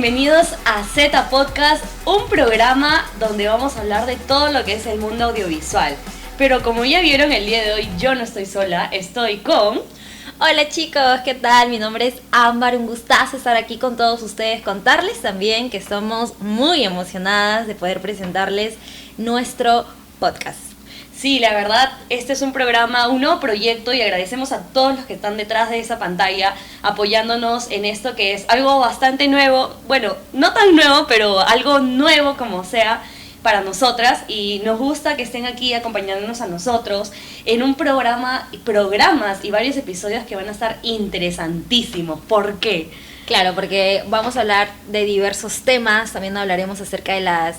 bienvenidos a Z Podcast, un programa donde vamos a hablar de todo lo que es el mundo audiovisual. Pero como ya vieron el día de hoy, yo no estoy sola, estoy con... Hola chicos, ¿qué tal? Mi nombre es Ámbar, un gustazo estar aquí con todos ustedes, contarles también que estamos muy emocionadas de poder presentarles nuestro podcast. Sí, la verdad, este es un programa, un nuevo proyecto y agradecemos a todos los que están detrás de esa pantalla apoyándonos en esto que es algo bastante nuevo, bueno, no tan nuevo, pero algo nuevo como sea para nosotras y nos gusta que estén aquí acompañándonos a nosotros en un programas y varios episodios que van a estar interesantísimos. ¿Por qué? Claro, porque vamos a hablar de diversos temas, también hablaremos acerca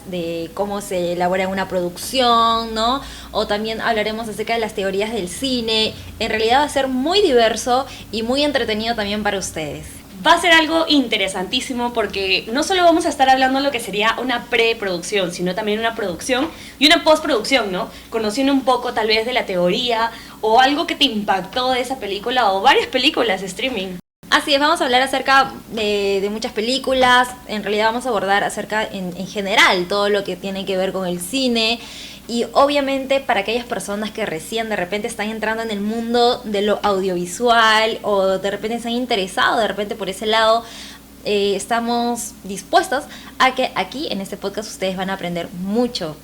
de cómo se elabora una producción, ¿no? O también hablaremos acerca de las teorías del cine. En realidad va a ser muy diverso y muy entretenido también para ustedes. Va a ser algo interesantísimo porque no solo vamos a estar hablando de lo que sería una preproducción, sino también una producción y una postproducción, ¿no? Conociendo un poco tal vez de la teoría o algo que te impactó de esa película o varias películas de streaming. Así es, vamos a hablar acerca de muchas películas, en realidad vamos a abordar acerca en general todo lo que tiene que ver con el cine y obviamente para aquellas personas que recién de repente están entrando en el mundo de lo audiovisual o de repente se han interesado de repente por ese lado, estamos dispuestos a que aquí en este podcast ustedes van a aprender mucho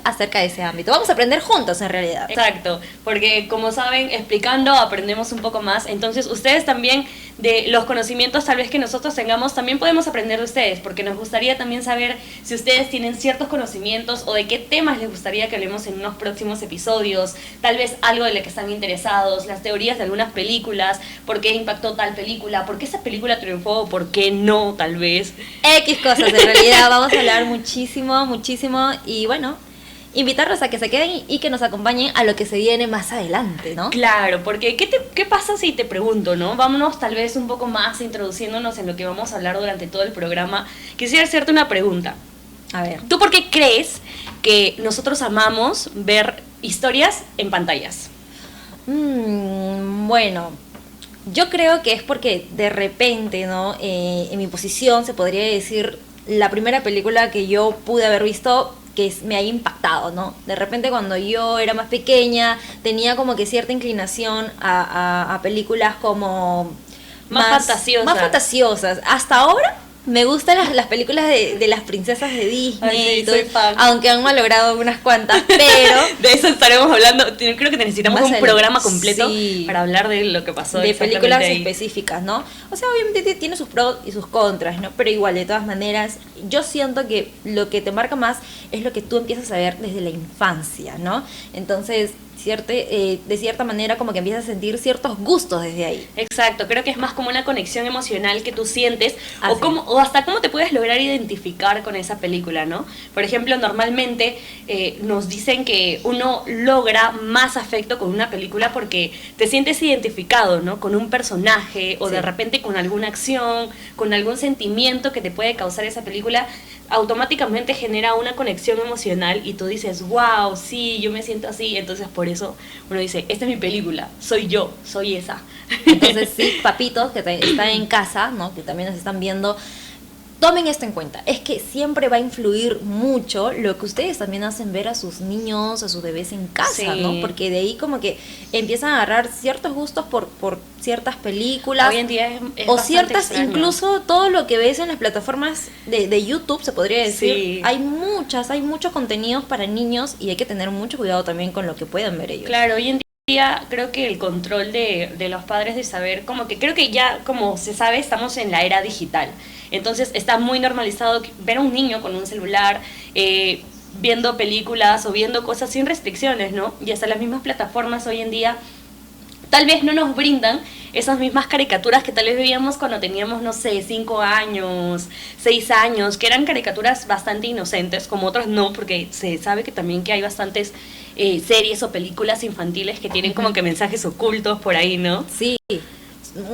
acerca de ese ámbito. Vamos a aprender juntos en realidad. Exacto, porque como saben, explicando aprendemos un poco más. Entonces ustedes también de los conocimientos tal vez que nosotros tengamos, también podemos aprender de ustedes, porque nos gustaría también saber si ustedes tienen ciertos conocimientos o de qué temas les gustaría que hablemos en unos próximos episodios, tal vez algo de lo que están interesados, las teorías de algunas películas, por qué impactó tal película, por qué esa película triunfó o por qué no, tal vez. X cosas, en realidad vamos a hablar muchísimo y bueno, invitarlos a que se queden y que nos acompañen a lo que se viene más adelante, ¿no? Claro, porque ¿qué pasa si te pregunto, no? Vámonos tal vez un poco más introduciéndonos en lo que vamos a hablar durante todo el programa. Quisiera hacerte una pregunta. A ver. ¿Tú por qué crees que nosotros amamos ver historias en pantallas? Bueno, yo creo que es porque de repente, ¿no? En mi posición se podría decir la primera película que yo pude haber visto que me haya impactado, ¿no? De repente cuando yo era más pequeña tenía como que cierta inclinación a películas como más fantasiosas. Hasta ahora me gustan las películas de las princesas de Disney. Ay, sí, y todo, soy fan. aunque han malogrado unas cuantas, pero de eso estaremos hablando. Creo que necesitamos un programa completo sí, para hablar de lo que pasó de películas ahí. específicas, ¿no? O sea, obviamente tiene sus pros y sus contras, ¿no? Pero igual, de todas maneras, yo siento que lo que te marca más es lo que tú empiezas a ver desde la infancia, ¿no? Entonces, de cierta manera como que empiezas a sentir ciertos gustos desde ahí. Exacto, creo que es más como una conexión emocional que tú sientes o hasta cómo te puedes lograr identificar con esa película, ¿no? Por ejemplo, normalmente nos dicen que uno logra más afecto con una película porque te sientes identificado, ¿no? Con un personaje o de repente con alguna acción, con algún sentimiento que te puede causar esa película, automáticamente genera una conexión emocional y tú dices, wow, sí, yo me siento así. Entonces por eso uno dice, esta es mi película, soy yo, soy esa. Entonces sí, papitos que están en casa, ¿no? Que también nos están viendo, tomen esto en cuenta, es que siempre va a influir mucho lo que ustedes también hacen ver a sus niños, a sus bebés en casa, sí, ¿no? Porque de ahí como que empiezan a agarrar ciertos gustos por ciertas películas. Hoy en día es o ciertas, extraño. Incluso todo lo que ves en las plataformas de YouTube, se podría decir, sí, hay muchos contenidos para niños y hay que tener mucho cuidado también con lo que puedan ver ellos. Claro, hoy en día creo que el control de los padres de saber, como que creo que ya, como se sabe, estamos en la era digital. Entonces está muy normalizado ver a un niño con un celular, viendo películas o viendo cosas sin restricciones, ¿no? Y hasta las mismas plataformas hoy en día tal vez no nos brindan esas mismas caricaturas que tal vez veíamos cuando teníamos, no sé, 5 años, 6 años, que eran caricaturas bastante inocentes, como otras no, porque se sabe que también que hay bastantes series o películas infantiles que tienen como que mensajes ocultos por ahí, ¿no? Sí.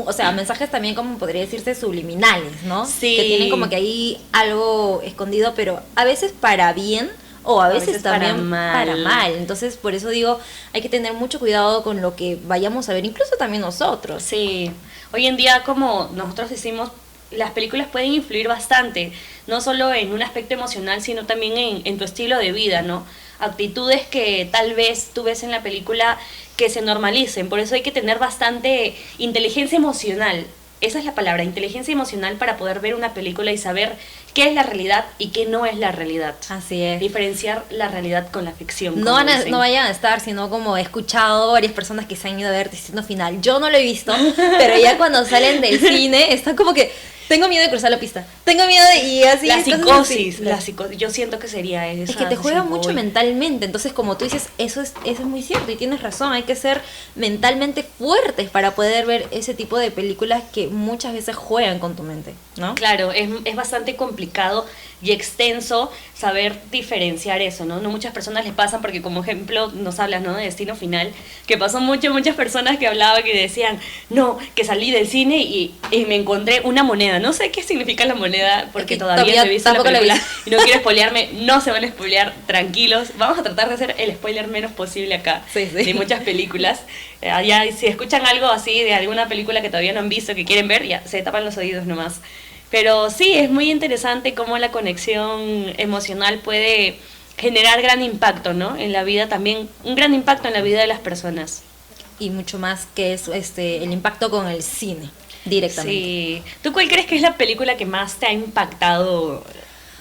O sea, mensajes también como podría decirse subliminales, ¿no? Sí. Que tienen como que ahí algo escondido, pero a veces para bien o a veces también para mal. Entonces, por eso digo, hay que tener mucho cuidado con lo que vayamos a ver, incluso también nosotros. Sí. Hoy en día, como nosotros decimos, las películas pueden influir bastante, no solo en un aspecto emocional, sino también en tu estilo de vida, ¿no? Actitudes que tal vez tú ves en la película que se normalicen, por eso hay que tener bastante inteligencia emocional. Esa es la palabra, inteligencia emocional, para poder ver una película y saber qué es la realidad y qué no es la realidad. Así es. Diferenciar la realidad con la ficción. No, no vayan a estar, sino como he escuchado varias personas que se han ido a ver Destino Final. Yo no lo he visto, pero ya cuando salen del cine están como que tengo miedo de cruzar la pista, tengo miedo de... Y así, la psicosis, yo siento que sería eso. Es que te juega mucho mentalmente, entonces como tú dices, eso es muy cierto y tienes razón, hay que ser mentalmente fuertes para poder ver ese tipo de películas que muchas veces juegan con tu mente, ¿no? Claro, es bastante complicado y extenso saber diferenciar eso, ¿no? No muchas personas les pasan, porque como ejemplo nos hablas, ¿no?, de Destino Final, que pasó muchas personas que hablaban, que decían, no, que salí del cine y me encontré una moneda. No sé qué significa la moneda, porque todavía no he visto la película y no quiero spoilearme. No se van a spoilear, tranquilos. Vamos a tratar de hacer el spoiler menos posible acá, sí. de muchas películas. Ya, si escuchan algo así de alguna película que todavía no han visto, que quieren ver, ya se tapan los oídos nomás. Pero sí, es muy interesante cómo la conexión emocional puede generar gran impacto, ¿no? En la vida también, un gran impacto en la vida de las personas. Y mucho más que eso, el impacto con el cine, directamente. Sí. ¿Tú cuál crees que es la película que más te ha impactado,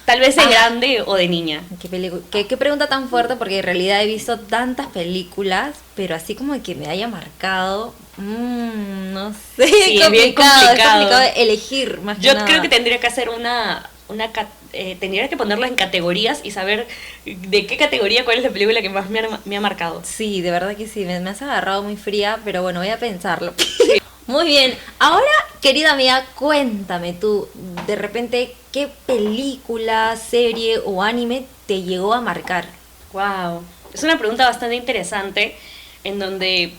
tal vez de grande o de niña? ¿Qué pregunta tan fuerte? Porque en realidad he visto tantas películas, pero así como que me haya marcado... no sé, sí, es bien complicado. Es complicado elegir más. Yo creo que tendría que hacer tendría que ponerlo en categorías y saber de qué categoría, cuál es la película que más me ha marcado. Sí, de verdad que sí, me has agarrado muy fría, pero bueno, voy a pensarlo. Sí. Muy bien, ahora, querida amiga, cuéntame tú, de repente, ¿qué película, serie o anime te llegó a marcar? Wow, es una pregunta bastante interesante, en donde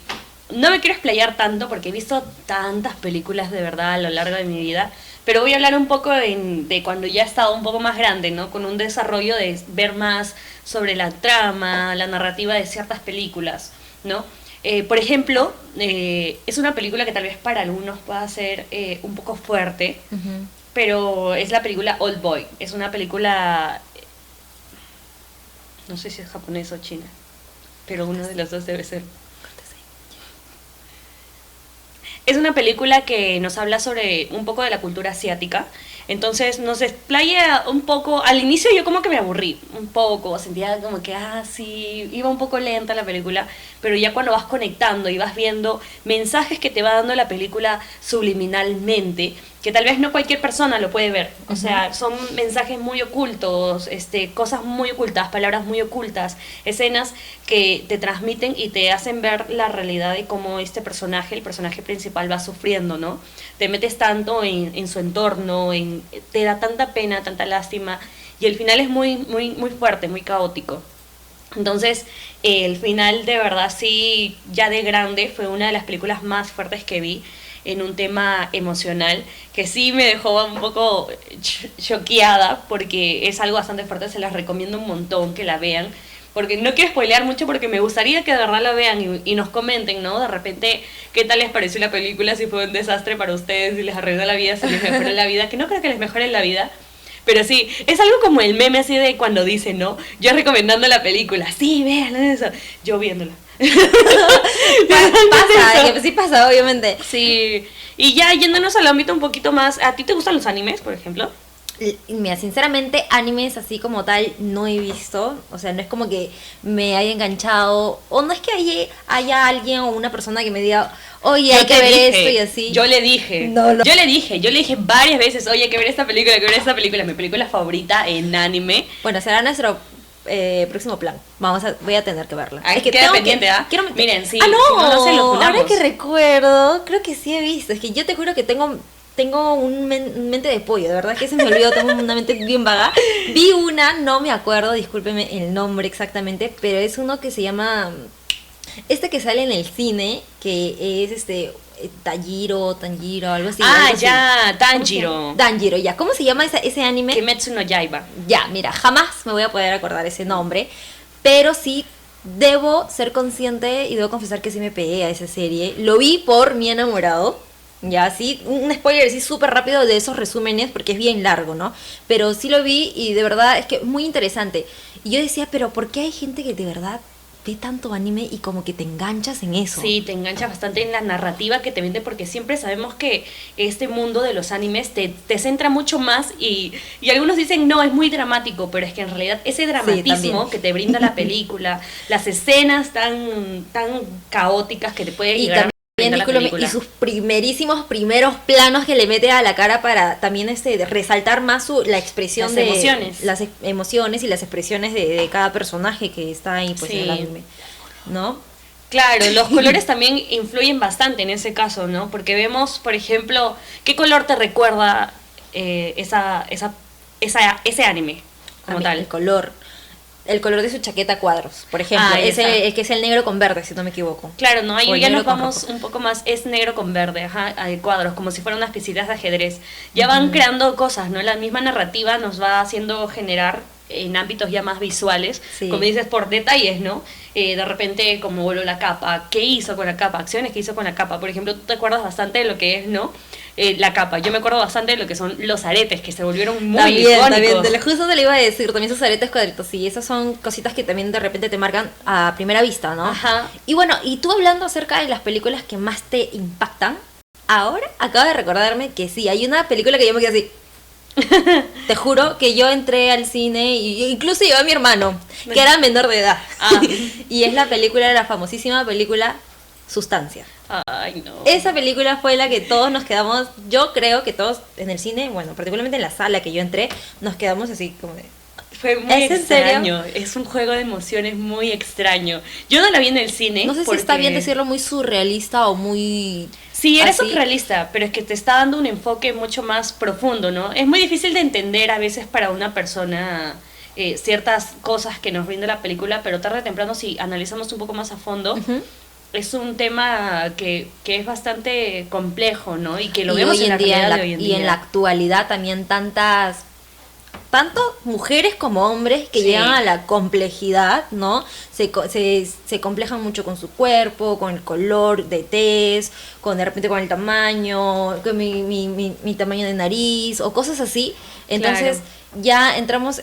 no me quiero explayar tanto porque he visto tantas películas de verdad a lo largo de mi vida, pero voy a hablar un poco de cuando ya he estado un poco más grande, ¿no? Con un desarrollo de ver más sobre la trama, la narrativa de ciertas películas, ¿no? Por ejemplo, es una película que tal vez para algunos pueda ser un poco fuerte, pero es la película Old Boy. Es una película, no sé si es japonesa o china, pero uno de los dos debe ser. Es una película que nos habla sobre un poco de la cultura asiática. Entonces nos explaya un poco. Al inicio yo como que me aburrí un poco, sentía como que, sí, iba un poco lenta la película, pero ya cuando vas conectando y vas viendo mensajes que te va dando la película subliminalmente, que tal vez no cualquier persona lo puede ver. O sea, son mensajes muy ocultos, cosas muy ocultas, palabras muy ocultas, escenas que te transmiten y te hacen ver la realidad de cómo el personaje principal va sufriendo, ¿no? Te metes tanto en su entorno, te da tanta pena, tanta lástima, y el final es muy, muy, muy fuerte, muy caótico. Entonces, el final de verdad sí, ya de grande, fue una de las películas más fuertes que vi en un tema emocional, que sí me dejó un poco choqueada, porque es algo bastante fuerte. Se las recomiendo un montón que la vean, porque no quiero spoilear mucho, porque me gustaría que de verdad la vean y nos comenten, ¿no? De repente, ¿qué tal les pareció la película? Si fue un desastre para ustedes, si les arruinó la vida, si les mejoró la vida, que no creo que les mejore la vida. Pero sí, es algo como el meme así de cuando dicen, ¿no? Yo recomendando la película, sí, vean eso, yo viéndola. Pasa, que sí pasa, obviamente. Sí, y ya yéndonos al ámbito un poquito más, ¿a ti te gustan los animes, por ejemplo? Mira, sinceramente, animes así como tal no he visto. O sea, no es como que me haya enganchado. O no es que haya alguien o una persona que me diga, oye, hay que ver esto y así. Yo le dije. Yo le dije varias veces, oye, hay que ver esta película, hay que ver esta película. Mi película favorita en anime. Bueno, será nuestro próximo plan. Voy a tener que verla. Es que queda pendiente, Miren, sí. No, si no se lo ahora que recuerdo, creo que sí he visto. Es que yo te juro que tengo un mente de pollo, de verdad que se me olvidó, tengo una mente bien vaga. Vi una, no me acuerdo, discúlpeme el nombre exactamente, pero es uno que se llama, que sale en el cine, que es Tanjiro, algo así. Ah, algo ya, así. Tanjiro, ya. ¿Cómo se llama ese anime? Kimetsu no Yaiba. Ya, mira, jamás me voy a poder acordar ese nombre, pero sí debo ser consciente y debo confesar que sí me pegué a esa serie. Lo vi por mi enamorado. Ya, sí, un spoiler así súper rápido de esos resúmenes porque es bien largo, ¿no? Pero sí lo vi y de verdad es que es muy interesante. Y yo decía, pero ¿por qué hay gente que de verdad ve tanto anime y como que te enganchas en eso? Sí, te engancha bastante en la narrativa que te vende porque siempre sabemos que este mundo de los animes te centra mucho más y algunos dicen, no, es muy dramático, pero es que en realidad ese dramatismo también. que te brinda la película, las escenas tan caóticas que te puede Y llegar a brindar la discúlpame, película. y sus primeros planos que le mete a la cara para también resaltar más la expresión Las de emociones. las emociones y las expresiones de cada personaje que está ahí pues en el Sí. anime, ¿no? Claro, los colores también influyen bastante en ese caso, ¿no? Porque vemos, por ejemplo, ¿qué color te recuerda ese anime A como mí, tal? el color de su chaqueta a cuadros, por ejemplo, Ahí está. el que es el negro con verde, si no me equivoco. Claro, no, O ahí el ya negro nos con vamos rojo. un poco más, es negro con verde, ajá, hay cuadros, como si fueran unas piecitas de ajedrez. Ya van creando cosas, ¿no? La misma narrativa nos va haciendo generar en ámbitos ya más visuales, Sí. como dices, por detalles, ¿no? De repente, como voló la capa, qué hizo con la capa, acciones que hizo con la capa. Por ejemplo, tú te acuerdas bastante de lo que es, ¿no? La capa. Yo me acuerdo bastante de lo que son los aretes, que se volvieron muy icónicos. Justo te lo iba a decir, también sus aretes cuadritos, sí, esas son cositas que también de repente te marcan a primera vista, ¿no? Ajá. Y bueno, y tú hablando acerca de las películas que más te impactan, ahora acabo de recordarme que sí, hay una película que yo me quedé así. Te juro que yo entré al cine y incluso llevé a mi hermano, que era menor de edad. Ah. Y es la película, la famosísima película Sustancia. Ay, no. Esa película fue la que todos nos quedamos, yo creo que todos en el cine, bueno, particularmente en la sala que yo entré, nos quedamos así como de... Fue muy ¿Es en serio? extraño, es un juego de emociones muy extraño. Yo no la vi en el cine. No sé si está bien decirlo muy surrealista o muy... Sí, era así. surrealista, pero es que te está dando un enfoque mucho más profundo, ¿no? Es muy difícil de entender a veces para una persona ciertas cosas que nos brinda la película, pero tarde o temprano si analizamos un poco más a fondo, Ujú. es un tema que es bastante complejo, ¿no? Y que lo Y vemos hoy en la día, realidad de hoy en y día. en la actualidad también tanto mujeres como hombres que Sí. llegan a la complejidad, ¿no? Se complejan mucho con su cuerpo, con el color de tez, de repente con el tamaño, con mi tamaño de nariz o cosas así. Entonces ya entramos,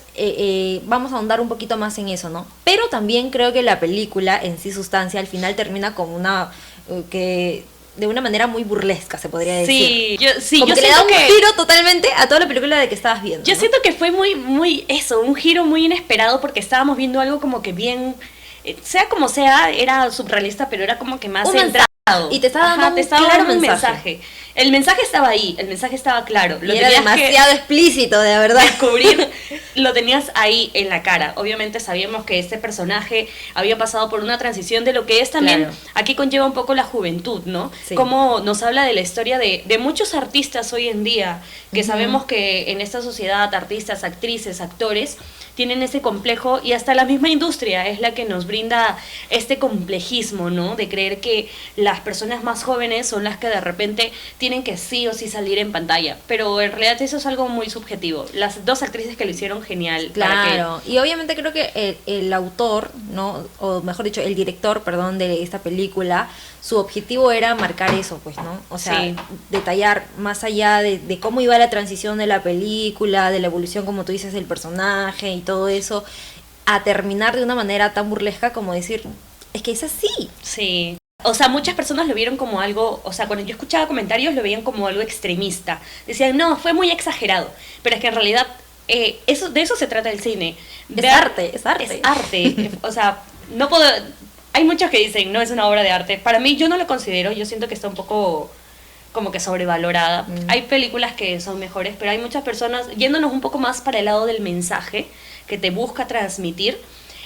vamos a ahondar un poquito más en eso, ¿no? Pero también creo que la película en sí, Sustancia, al final termina como que de una manera muy burlesca, se podría decir. Como yo que le da siento un que... giro totalmente a toda la película de que estabas viendo. Yo ¿no? siento que fue un giro muy inesperado porque estábamos viendo algo como que bien, sea como sea, era surrealista, pero era como que más Un centrado. Y te estaba dando te un estaba claro dando un mensaje. mensaje. El mensaje estaba ahí, el mensaje estaba claro. Y era demasiado explícito, de verdad. Descubrir, lo tenías ahí en la cara. Obviamente sabíamos que este personaje había pasado por una transición de lo que es también, Claro. aquí conlleva un poco la juventud, ¿no? Sí. Cómo nos habla de la historia de muchos artistas hoy en día, que Ujú. sabemos que en esta sociedad artistas, actrices, actores, tienen ese complejo y hasta la misma industria es la que nos brinda este complejismo, ¿no? De creer que las personas más jóvenes son las que de repente tienen que sí o sí salir en pantalla, pero en realidad eso es algo muy subjetivo. Las dos actrices que lo hicieron genial. Claro, y obviamente creo que el autor, ¿no? O mejor dicho, el director, perdón, de esta película, su objetivo era marcar eso, pues, ¿no? O sea, Sí. detallar más allá de cómo iba la transición de la película, de la evolución, como tú dices, del personaje y todo eso, a terminar de una manera tan burlesca como decir, es que es así. Sí. O sea, muchas personas lo vieron como algo, o sea, cuando yo escuchaba comentarios lo veían como algo extremista. Decían, no, fue muy exagerado. Pero es que en realidad de eso se trata el cine. Es arte, es arte. Es arte. O sea, no puedo... Hay muchos que dicen, no es una obra de arte. Para mí yo no lo considero, yo siento que está un poco como que sobrevalorada. Hay películas que son mejores, pero hay muchas personas, yéndonos un poco más para el lado del mensaje que te busca transmitir,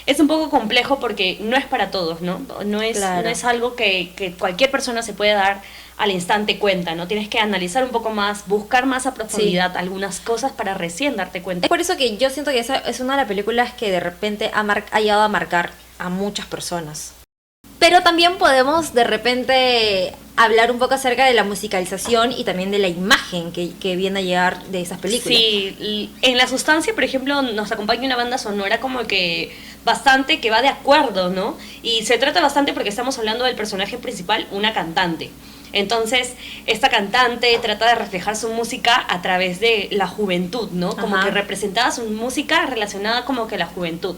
es un poco complejo porque no es para todos, ¿no? Claro. No es algo que cualquier persona se puede dar al instante cuenta, ¿no? Tienes que analizar un poco más, buscar más a profundidad algunas cosas para recién darte cuenta. Es por eso que yo siento que esa es una de las películas que de repente ha llegado a marcar a muchas personas. Pero también podemos de repente hablar un poco acerca de la musicalización y también de la imagen que viene a llegar de esas películas. Sí, en La Sustancia, por ejemplo, nos acompaña una banda sonora como que bastante que va de acuerdo, ¿no? Y se trata bastante porque estamos hablando del personaje principal, una cantante. Entonces, esta cantante trata de reflejar su música a través de la juventud, ¿no? Como que representaba su música relacionada como que a la juventud.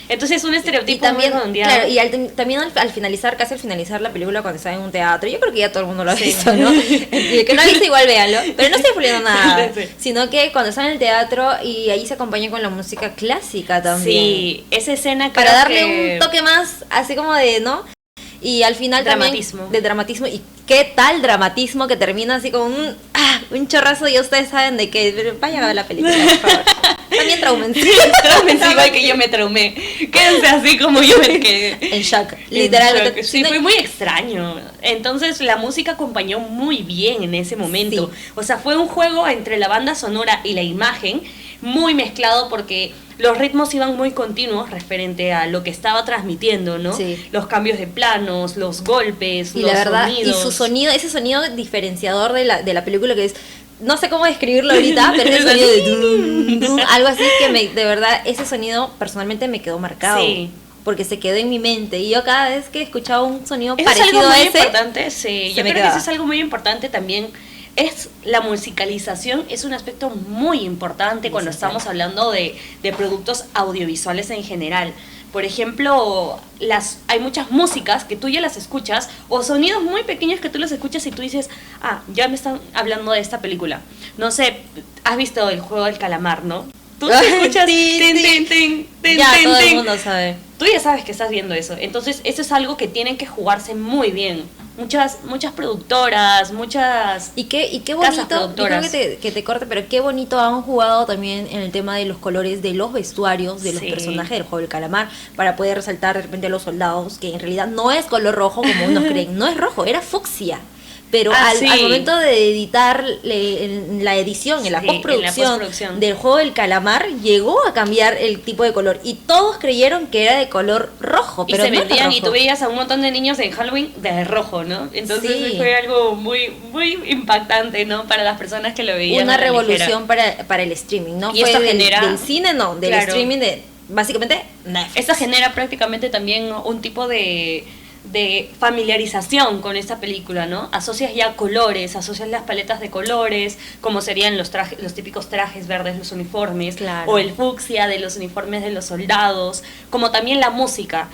Entonces es un estereotipo también, muy redondeado. claro, y también al finalizar, casi al finalizar la película cuando está en un teatro, yo creo que ya todo el mundo lo ha visto, ¿no? Y el que no ha visto igual véanlo, pero no estoy spoileando nada, sino que cuando está en el teatro y ahí se acompaña con la música clásica también. Sí, esa escena para darle un toque más, así como de, ¿no? Y al final dramatismo. También de dramatismo. Y qué tal dramatismo que termina así con un chorrazo, y ustedes saben de qué. Vayan a ver la película, por favor. También traumense. Traumense igual que yo me traumé. Quédense así como yo me quedé. En shock, literalmente. Sí, fue muy extraño. Entonces la música acompañó muy bien en ese momento. Sí. O sea, fue un juego entre la banda sonora y la imagen muy mezclado, porque los ritmos iban muy continuos referente a lo que estaba transmitiendo, ¿no? Sí. Los cambios de planos, los golpes, y los la verdad, sonidos. Y su sonido, ese sonido diferenciador de la película, que es, no sé cómo describirlo ahorita, pero ese sonido de dum, dum, algo así que de verdad, ese sonido personalmente me quedó marcado. Sí. Porque se quedó en mi mente, y yo cada vez que escuchaba un sonido eso parecido es algo muy a ese, importante, sí. Yo creo que eso es algo muy importante también. Es la musicalización, es un aspecto muy importante cuando estamos hablando de productos audiovisuales en general. Por ejemplo, hay muchas músicas que tú ya las escuchas, o sonidos muy pequeños que tú los escuchas y tú dices, ya me están hablando de esta película. No sé, has visto el juego del calamar, ¿no? Tú te escuchas todo el mundo sabe. Tú ya sabes que estás viendo eso. Entonces, eso es algo que tienen que jugarse muy bien. Muchas productoras, muchas y qué bonito, yo creo que te corte, pero qué bonito han jugado también en el tema de los colores de los vestuarios de los personajes del juego del calamar, para poder resaltar de repente a los soldados, que en realidad no es color rojo como unos creen, no es rojo, era fucsia. Pero al momento de editar en la edición, en la postproducción del juego del calamar, llegó a cambiar el tipo de color, y todos creyeron que era de color rojo, pero y se vendían, y tú veías a un montón de niños en Halloween de rojo, ¿no? Entonces fue algo muy muy impactante, ¿no? Para las personas que lo veían. Una revolución para el streaming, ¿no? Y fue del cine, no, del streaming de básicamente Netflix. Esto genera prácticamente también un tipo de familiarización con esta película, ¿no? Asocias ya colores, asocias las paletas de colores, como serían los típicos trajes verdes, los uniformes, o el fucsia de los uniformes de los soldados, como también la música.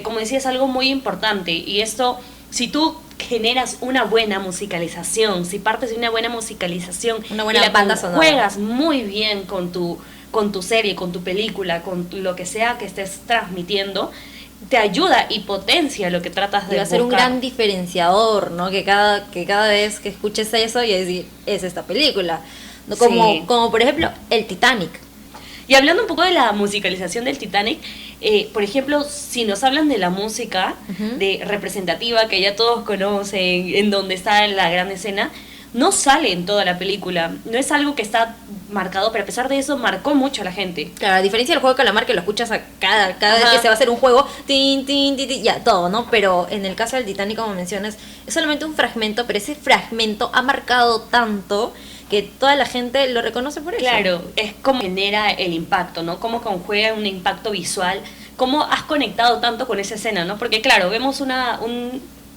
Como decía, es algo muy importante, y esto, si tú generas una buena musicalización, si partes de una buena musicalización, una buena banda sonora, juegas muy bien con tu serie, con tu película, con lo que sea que estés transmitiendo, te ayuda y potencia lo que tratas de buscar. Va a ser un gran diferenciador, ¿no? Que cada vez que escuches eso y decir, es esta película. ¿No? Como por ejemplo, el Titanic. Y hablando un poco de la musicalización del Titanic, por ejemplo, si nos hablan de la música de representativa, que ya todos conocen, en donde está la gran escena, no sale en toda la película, no es algo que está marcado, pero a pesar de eso marcó mucho a la gente. Claro, a diferencia del juego de calamar, que lo escuchas a cada vez que se va a hacer un juego, tin, tin, tin, tin, ya, todo, ¿no? Pero en el caso del Titanic, como mencionas, es solamente un fragmento, pero ese fragmento ha marcado tanto que toda la gente lo reconoce por eso. Claro, es como genera el impacto, ¿no? Cómo conjuega un impacto visual, cómo has conectado tanto con esa escena, ¿no? Porque claro, vemos una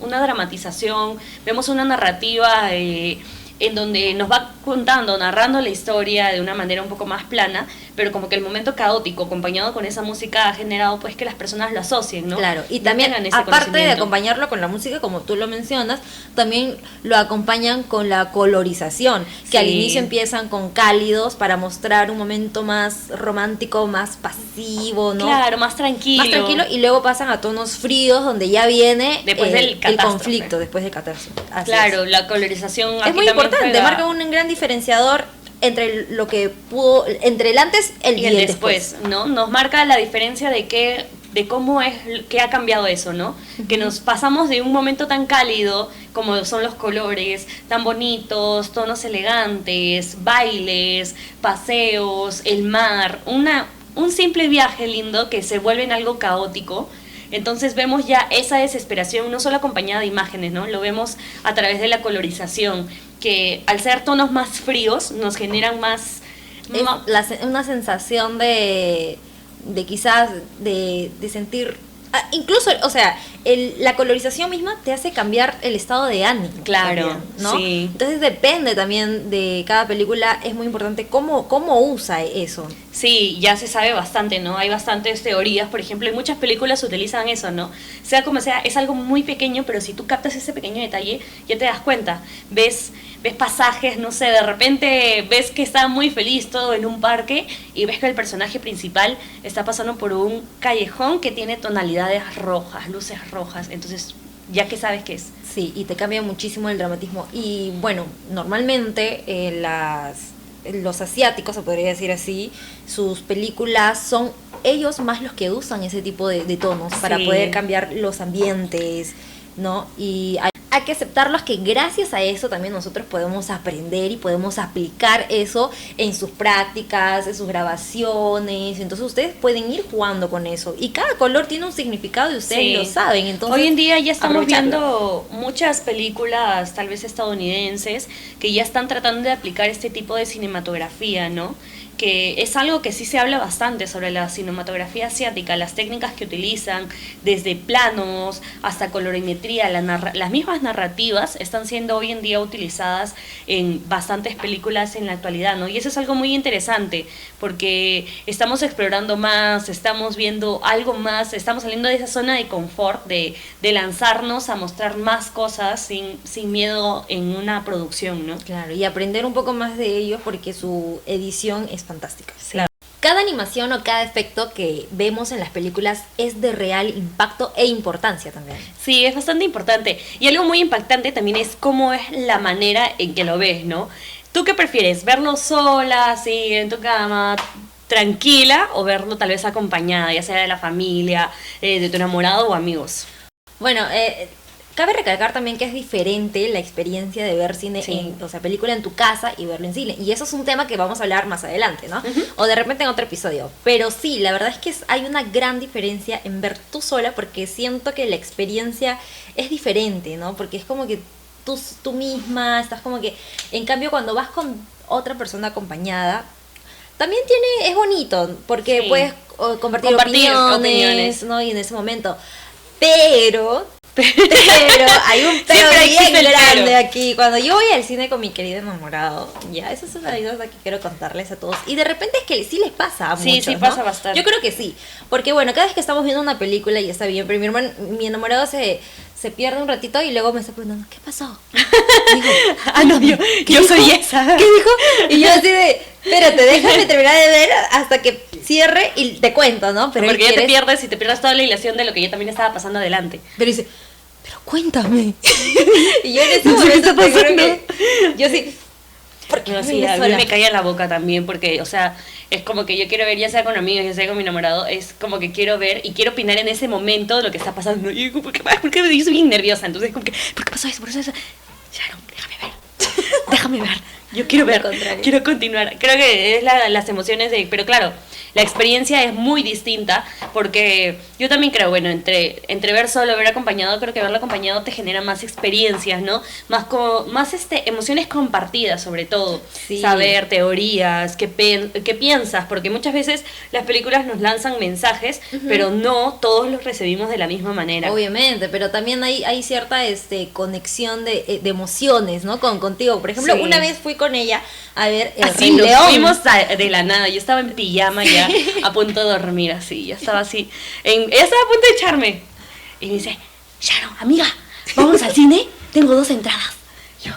dramatización, vemos una narrativa en donde nos va contando, narrando la historia de una manera un poco más plana, pero como que el momento caótico acompañado con esa música ha generado pues que las personas lo asocien, ¿no? Claro, y también aparte de acompañarlo con la música, como tú lo mencionas, también lo acompañan con la colorización, que al inicio empiezan con cálidos para mostrar un momento más romántico, más pasivo, ¿no? Claro, más tranquilo. Más tranquilo, y luego pasan a tonos fríos, donde ya viene después el conflicto, después del catástrofe. Claro, la colorización es muy importante, marca un gran diferenciador entre lo que pudo, entre el antes y el después, ¿no? Nos marca la diferencia de cómo es que ha cambiado eso, ¿no? Que nos pasamos de un momento tan cálido como son los colores, tan bonitos, tonos elegantes, bailes, paseos, el mar, un simple viaje lindo que se vuelve en algo caótico. Entonces vemos ya esa desesperación, no solo acompañada de imágenes, ¿no? Lo vemos a través de la colorización, que al ser tonos más fríos nos generan más... una sensación de quizás de sentir Incluso, o sea, la colorización misma te hace cambiar el estado de ánimo. Claro, también, ¿no? sí. Entonces depende también de cada película, es muy importante cómo usa eso. Sí, ya se sabe bastante, ¿no? Hay bastantes teorías, por ejemplo, en muchas películas utilizan eso, ¿no? Sea como sea, es algo muy pequeño, pero si tú captas ese pequeño detalle, ya te das cuenta. Ves pasajes, no sé, de repente ves que está muy feliz todo en un parque y ves que el personaje principal está pasando por un callejón que tiene tonalidades rojas, luces rojas, entonces ya que sabes qué es. Sí, y te cambia muchísimo el dramatismo. Y bueno, normalmente los asiáticos, se podría decir así, sus películas son ellos más los que usan ese tipo de tonos para poder cambiar los ambientes, ¿no? Y hay que aceptarlos, que gracias a eso también nosotros podemos aprender y podemos aplicar eso en sus prácticas, en sus grabaciones. Entonces ustedes pueden ir jugando con eso. Y cada color tiene un significado y ustedes lo saben. Entonces, hoy en día ya estamos viendo muchas películas, tal vez estadounidenses, que ya están tratando de aplicar este tipo de cinematografía, ¿no? Que es algo que sí se habla bastante sobre la cinematografía asiática, las técnicas que utilizan, desde planos hasta colorimetría, las mismas narrativas están siendo hoy en día utilizadas en bastantes películas en la actualidad, ¿no? Y eso es algo muy interesante, porque estamos explorando más, estamos viendo algo más, estamos saliendo de esa zona de confort, de lanzarnos a mostrar más cosas sin miedo en una producción, ¿no? Claro, y aprender un poco más de ellos, porque su edición es fantástica. Sí. Claro. Cada animación o cada efecto que vemos en las películas es de real impacto e importancia también. Sí, es bastante importante. Y algo muy impactante también es cómo es la manera en que lo ves, ¿no? ¿Tú qué prefieres? ¿Verlo sola, así, en tu cama, tranquila, o verlo tal vez acompañada, ya sea de la familia, de tu enamorado o amigos? Bueno, cabe recalcar también que es diferente la experiencia de ver cine, o sea, película en tu casa y verlo en cine. Y eso es un tema que vamos a hablar más adelante, ¿no? O de repente en otro episodio. Pero sí, la verdad es que hay una gran diferencia en ver tú sola, porque siento que la experiencia es diferente, ¿no? Porque es como que tú misma estás como que... En cambio, cuando vas con otra persona acompañada, también es bonito, porque puedes compartir opiniones, ¿no? Y en ese momento... Pero hay un pero bien grande aquí. Cuando yo voy al cine con mi querido enamorado, ya, esa es una anécdota que quiero contarles a todos. Y de repente es que sí les pasa a muchos, sí pasa bastante. Yo creo que sí, porque bueno, cada vez que estamos viendo una película y está bien, pero mi enamorado se pierde un ratito y luego me está preguntando, ¿qué pasó? Digo, no, yo soy esa. ¿Qué dijo? Y yo así de, espérate, déjame terminar de ver hasta que cierre y te cuento, ¿no? Pero porque ya te pierdes y te pierdes toda la hilación de lo que ya también estaba pasando adelante. Pero dice, pero cuéntame. Y yo en ese momento te juro que yo sí, porque no, sí, a mí me cae en la boca también, porque, o sea, es como que yo quiero ver, ya sea con amigos, ya sea con mi enamorado, es como que quiero ver y quiero opinar en ese momento de lo que está pasando. Y digo, ¿por qué? Yo soy bien nerviosa, entonces como que, ¿por qué pasó eso? ¿Por qué pasó eso? Sharon, déjame ver. Yo quiero ver, quiero continuar. Creo que es las emociones pero claro, la experiencia es muy distinta, porque yo también creo, bueno, entre ver solo, ver acompañado, creo que verlo acompañado te genera más experiencias, ¿no? Más emociones compartidas, sobre todo. Sí. Saber teorías, qué piensas, porque muchas veces las películas nos lanzan mensajes, pero no todos los recibimos de la misma manera. Obviamente, pero también hay cierta conexión de emociones, ¿no? Contigo. Por ejemplo, una vez fui con ella a ver El Rey León. Fuimos de la nada, yo estaba en pijama ya, a punto de dormir así, ya estaba así, ella estaba a punto de echarme, y me dice, Sharon, amiga, ¿vamos al cine? Tengo 2 entradas. Yo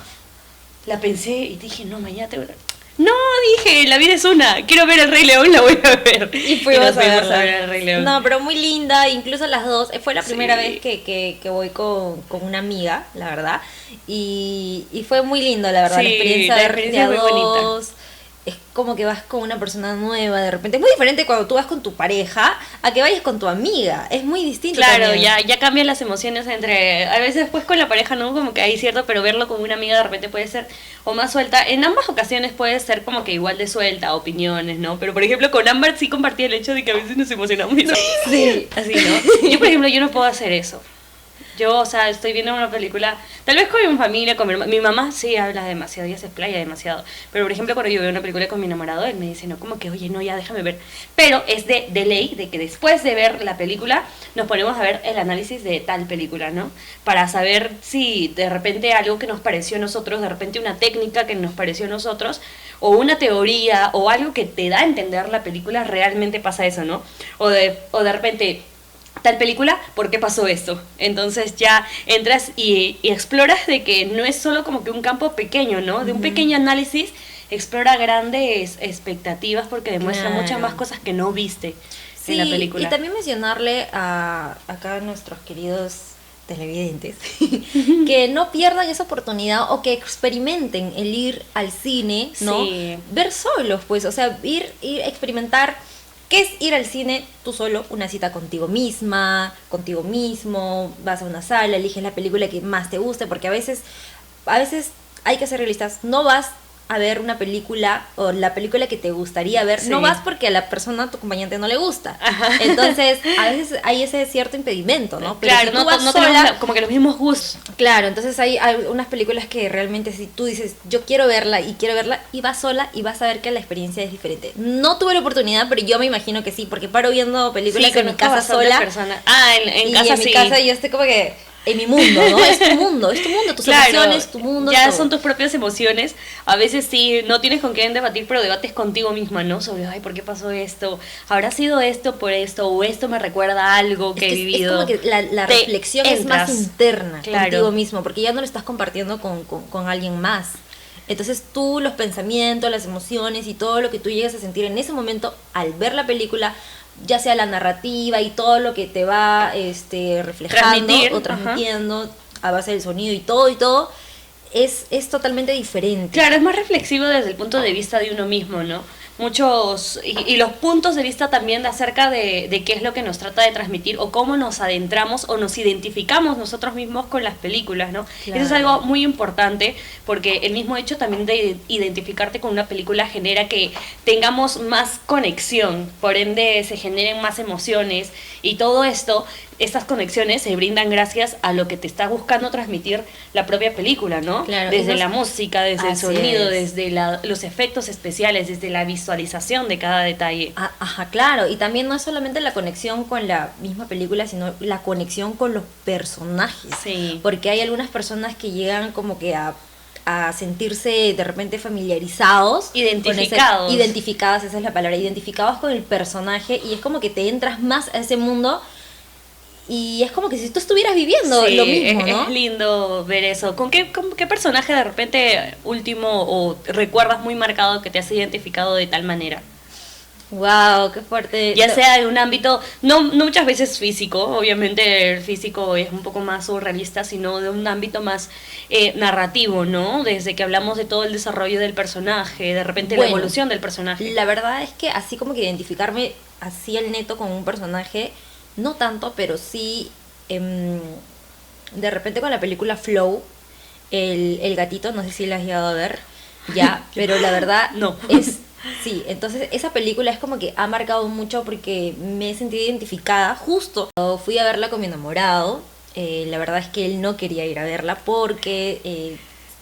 la pensé y dije, no, mañana tengo... No, dije, la vida es una, quiero ver El Rey León, la voy a ver. Y fuimos a ver El Rey León. No, pero muy linda, incluso las dos. Fue la primera vez que voy con una amiga, la verdad. Y fue muy lindo, la verdad, la experiencia de verte a dos. Es como que vas con una persona nueva de repente. Es muy diferente cuando tú vas con tu pareja a que vayas con tu amiga. Es muy distinto. Claro, ya cambian las emociones a veces después con la pareja, ¿no? Como que hay cierto, pero verlo con una amiga de repente puede ser o más suelta. En ambas ocasiones puede ser como que igual de suelta, opiniones, ¿no? Pero por ejemplo con Ámbar sí compartí el hecho de que a veces nos emocionamos. Sí. Así, ¿no? Yo por ejemplo, yo no puedo hacer eso. Yo, o sea, estoy viendo una película, tal vez con mi familia, con mi mamá sí habla demasiado, ella se explaya demasiado. Pero, por ejemplo, cuando yo veo una película con mi enamorado, él me dice, no, como que, oye, no, ya déjame ver. Pero es de ley, de que después de ver la película, nos ponemos a ver el análisis de tal película, ¿no? Para saber si de repente algo que nos pareció a nosotros, de repente una técnica que nos pareció a nosotros, o una teoría, o algo que te da a entender la película, realmente pasa eso, ¿no? O de repente tal película, ¿por qué pasó esto? Entonces ya entras y exploras de que no es solo como que un campo pequeño, ¿no? De un pequeño análisis explora grandes expectativas porque demuestra muchas más cosas que no viste en la película. Y también mencionarle a acá a nuestros queridos televidentes que no pierdan esa oportunidad o que experimenten el ir al cine, ¿no? Sí. Ver solos, pues, o sea, ir experimentar. ¿Qué es ir al cine tú solo? Una cita contigo misma, contigo mismo, vas a una sala, eliges la película que más te guste, porque a veces hay que ser realistas, no vas a ver una película o la película que te gustaría ver, Sí. no vas porque a la persona, a tu acompañante, no le gusta. Entonces, a veces hay ese cierto impedimento, ¿no? Pero Claro, si tú vas no sola, tenemos como que los mismos gustos. claro, entonces hay unas películas que realmente si tú dices, yo quiero verla y vas sola y vas a ver que la experiencia es diferente. No tuve la oportunidad, pero yo me imagino que sí, porque paro viendo películas en mi conozco casa bastantes sola. personas. Ah, en Y casa en sí. mi casa yo estoy como que en mi mundo, ¿no? Es tu mundo, tus Claro, emociones, tu mundo. ya todo. son tus propias emociones. A veces sí, no tienes con quién debatir, pero debates contigo misma, ¿no? Sobre, ay, ¿por qué pasó esto? ¿Habrá sido esto por esto? ¿O esto me recuerda a algo que he vivido? Es como que la Te reflexión es más entras. interna Claro. contigo mismo, porque ya no lo estás compartiendo con alguien más. Entonces tú, los pensamientos, las emociones y todo lo que tú llegas a sentir en ese momento al ver la película, ya sea la narrativa y todo lo que te va reflejando Transmitir, o transmitiendo a base del sonido y todo, es totalmente diferente. Claro, es más reflexivo desde el punto de vista de uno mismo, ¿no? Muchos, y los puntos de vista también acerca de qué es lo que nos trata de transmitir o cómo nos adentramos o nos identificamos nosotros mismos con las películas, ¿no? Claro. Eso es algo muy importante porque el mismo hecho también de identificarte con una película genera que tengamos más conexión, por ende se generen más emociones y todo esto, estas conexiones se brindan gracias a lo que te está buscando transmitir la propia película, ¿no? Claro, Desde y la música, desde el Así sonido, es. desde los efectos especiales, desde la visualización de cada detalle. Ajá, claro, y también no es solamente la conexión con la misma película, sino la conexión con los personajes. Sí. Porque hay algunas personas que llegan como que a sentirse de repente familiarizados. Identificados. Identificadas, esa es la palabra, identificados con el personaje y es como que te entras más a ese mundo y es como que si tú estuvieras viviendo Sí, lo mismo, ¿no? es lindo ver eso. ¿Con qué personaje de repente último o recuerdas muy marcado que te has identificado de tal manera? Wow, qué fuerte. Ya sea en un ámbito, no muchas veces físico, obviamente el físico es un poco más surrealista, sino de un ámbito más narrativo, ¿no? Desde que hablamos de todo el desarrollo del personaje, de repente la Bueno, evolución del personaje. La verdad es que así como que identificarme así al neto con un personaje, no tanto, pero sí de repente con la película Flow, el gatito, no sé si la has llegado a ver, ya, pero la verdad No. Sí, entonces esa película es como que ha marcado mucho porque me he sentido identificada. Justo fui a verla con mi enamorado. La verdad es que él no quería ir a verla porque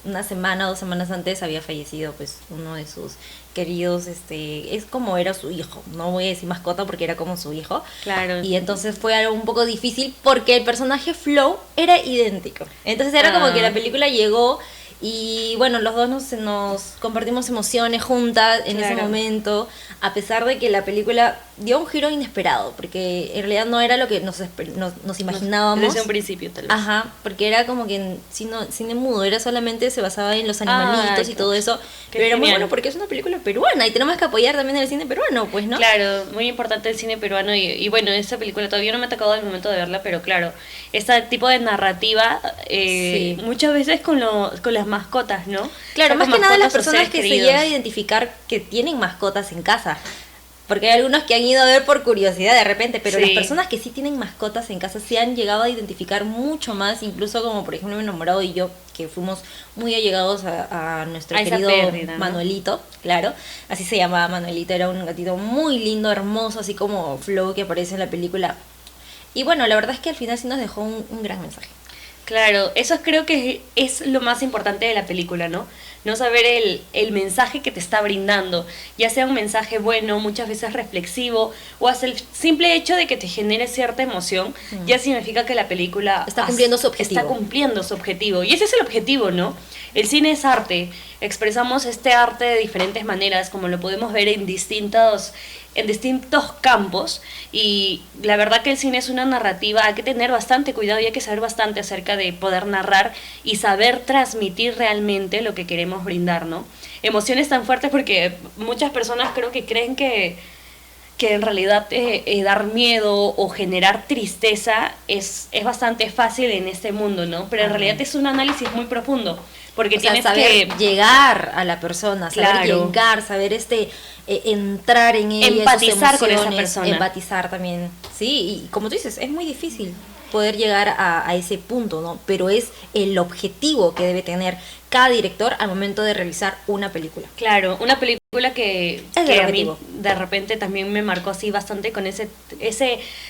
una semana, 2 semanas antes había fallecido pues uno de sus queridos, es como era su hijo. No voy a decir mascota porque era como su hijo. Claro. Y entonces fue algo un poco difícil porque el personaje Flow era idéntico. Entonces era como que la película llegó. Y bueno, los dos nos compartimos emociones juntas en ese Claro. momento, a pesar de que la película dio un giro inesperado, porque en realidad no era lo que nos imaginábamos. Desde un principio, tal vez. Ajá, porque era como que cine mudo, era solamente se basaba en los animalitos y claro. todo eso, Qué pero era muy genial. bueno porque es una película peruana y tenemos que apoyar también el cine peruano, pues, ¿no? Claro, muy importante el cine peruano y bueno, esta película todavía no me ha tocado el momento de verla, pero claro, este tipo de narrativa Sí. muchas veces con las mascotas, ¿no? Claro, O sea, más con que nada las mascotas o personas seres que se queridos. llegan a identificar que tienen mascotas en casa. Porque hay algunos que han ido a ver por curiosidad de repente, pero Sí. las personas que sí tienen mascotas en casa se han llegado a identificar mucho más, incluso como por ejemplo mi enamorado y yo, que fuimos muy allegados a nuestro A esa querido pérdida, ¿no? Manuelito, claro, así se llamaba Manuelito, era un gatito muy lindo, hermoso, así como Flow que aparece en la película. Y bueno, la verdad es que al final sí nos dejó un gran mensaje. Claro, eso creo que es lo más importante de la película, ¿no? No saber el mensaje que te está brindando, ya sea un mensaje bueno, muchas veces reflexivo, o hasta el simple hecho de que te genere cierta emoción, ya significa que la película Está cumpliendo su objetivo. está cumpliendo su objetivo. Y ese es el objetivo, ¿no? El cine es arte, expresamos este arte de diferentes maneras, como lo podemos ver en distintos campos, y la verdad que el cine es una narrativa, hay que tener bastante cuidado y hay que saber bastante acerca de poder narrar y saber transmitir realmente lo que queremos brindar, ¿no? Emociones tan fuertes, porque muchas personas creo que creen que en realidad dar miedo o generar tristeza es bastante fácil en este mundo, ¿no? Pero en realidad es un análisis muy profundo, porque O sea, tienes saber que llegar a la persona, saber Claro. llegar, saber entrar en ella, Empatizar esas con esa emociones, persona. empatizar también. Sí, y como tú dices, es muy difícil poder llegar a ese punto, ¿no? Pero es el objetivo que debe tener cada director al momento de realizar una película. Claro, una película que Es que el a mí objetivo. de repente también me marcó así bastante con ese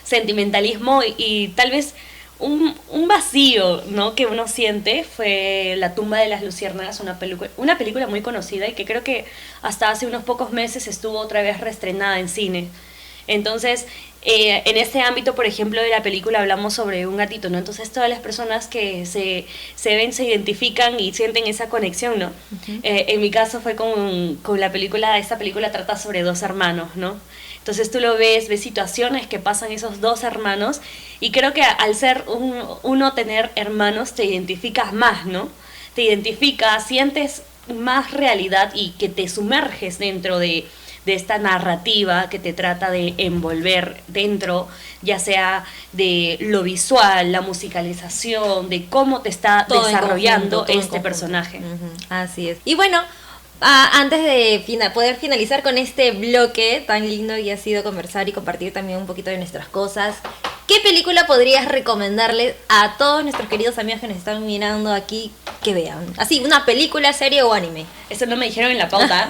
sentimentalismo y tal vez un vacío, ¿no?, que uno siente, fue La tumba de las luciérnagas, una película muy conocida y que creo que hasta hace unos pocos meses estuvo otra vez reestrenada en cine. Entonces, en este ámbito, por ejemplo, de la película hablamos sobre un gatito, ¿no? Entonces todas las personas que se ven, se identifican y sienten esa conexión, ¿no? En mi caso fue con la película, esta película trata sobre dos hermanos, ¿no? Entonces tú lo ves situaciones que pasan esos dos hermanos y creo que al ser uno tener hermanos te identificas más, ¿no? Te identificas, sientes más realidad y que te sumerges dentro de esta narrativa que te trata de envolver dentro, ya sea de lo visual, la musicalización, de cómo te está Todo en desarrollando conjunto, todo en este conjunto. personaje. Ujú, así es. Y bueno, antes de poder finalizar con este bloque tan lindo que ha sido conversar y compartir también un poquito de nuestras cosas, ¿qué película podrías recomendarle a todos nuestros queridos amigos que nos están mirando aquí que vean? Así, una película, serie o anime. Eso no me dijeron en la pauta.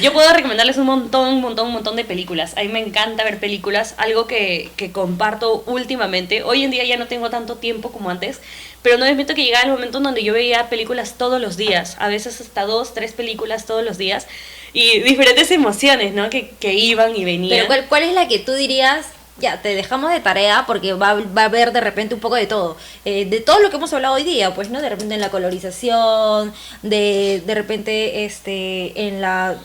Yo puedo recomendarles un montón de películas. A mí me encanta ver películas, algo que comparto últimamente. Hoy en día ya no tengo tanto tiempo como antes, pero no les miento que llegaba el momento en donde yo veía películas todos los días, a veces hasta 2, 3 películas todos los días, y diferentes emociones, ¿no?, que iban y venían. Pero ¿cuál es la que tú dirías? Ya, te dejamos de tarea porque va a haber de repente un poco de todo. De todo lo que hemos hablado hoy día, pues, ¿no? De repente en la colorización, de repente en la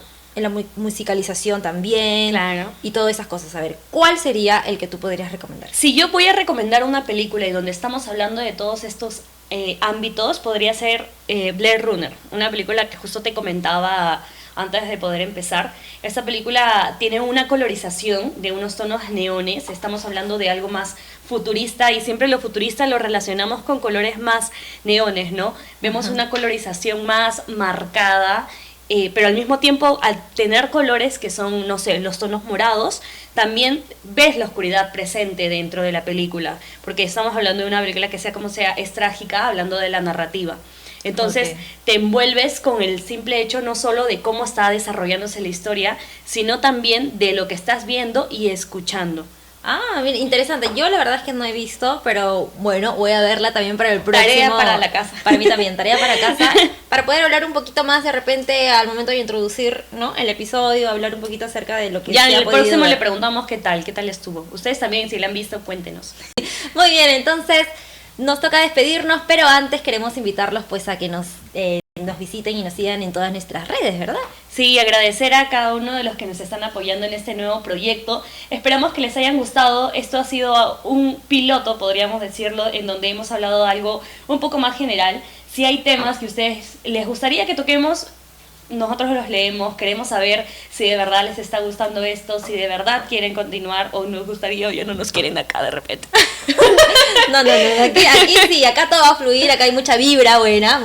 musicalización también. Claro. Y todas esas cosas. A ver, ¿cuál sería el que tú podrías recomendar? Si yo voy a recomendar una película y donde estamos hablando de todos estos ámbitos, podría ser Blade Runner, una película que justo te comentaba antes de poder empezar. Esta película tiene una colorización de unos tonos neones, estamos hablando de algo más futurista y siempre lo futurista lo relacionamos con colores más neones, ¿no? Vemos una colorización más marcada, pero al mismo tiempo al tener colores que son, no sé, los tonos morados, también ves la oscuridad presente dentro de la película, porque estamos hablando de una película que sea como sea, es trágica, hablando de la narrativa. Entonces te envuelves con el simple hecho no solo de cómo está desarrollándose la historia, sino también de lo que estás viendo y escuchando. Ah, mira, interesante. Yo la verdad es que no he visto, pero bueno, voy a verla también para el próximo. Tarea para la casa. Para mí también, tarea para casa. Para poder hablar un poquito más de repente al momento de introducir, ¿no?, el episodio, hablar un poquito acerca de lo que Ya se en ha el podido próximo ver. le preguntamos qué tal estuvo. Ustedes también, si la han visto, cuéntenos. Muy bien, entonces nos toca despedirnos, pero antes queremos invitarlos pues a que nos visiten y nos sigan en todas nuestras redes, ¿verdad? Sí, agradecer a cada uno de los que nos están apoyando en este nuevo proyecto. Esperamos que les hayan gustado. Esto ha sido un piloto, podríamos decirlo, en donde hemos hablado de algo un poco más general. Si hay temas que a ustedes les gustaría que toquemos, nosotros los leemos, queremos saber si de verdad les está gustando esto, si de verdad quieren continuar o nos gustaría o ya no nos quieren acá de repente. No, aquí sí, acá todo va a fluir, acá hay mucha vibra buena.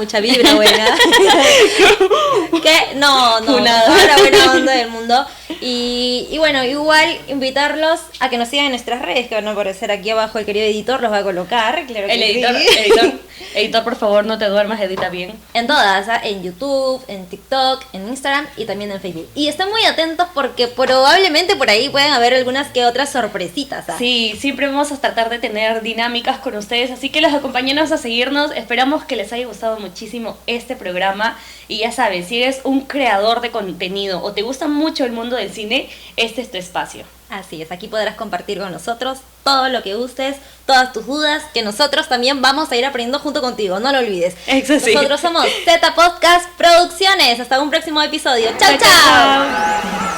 Que no, Funado. toda la buena onda del mundo. Y bueno, igual invitarlos a que nos sigan en nuestras redes, que van a aparecer aquí abajo, el querido editor los va a colocar, claro que El sí. editor Editor, por favor, no te duermas, edita bien. En todas, ¿ah? En YouTube, en TikTok, en Instagram y también en Facebook. Y estén muy atentos porque probablemente por ahí pueden haber algunas que otras sorpresitas, ¿ah? Sí, siempre vamos a tratar de tener dinámicas con ustedes, así que los acompañemos a seguirnos. Esperamos que les haya gustado muchísimo este programa. Y ya sabes, si eres un creador de contenido o te gusta mucho el mundo del cine, este es tu espacio. Así es, aquí podrás compartir con nosotros todo lo que gustes, todas tus dudas, que nosotros también vamos a ir aprendiendo junto contigo, no lo olvides. Eso sí. Nosotros somos Z Podcast Producciones. Hasta un próximo episodio. ¡Chao, chao!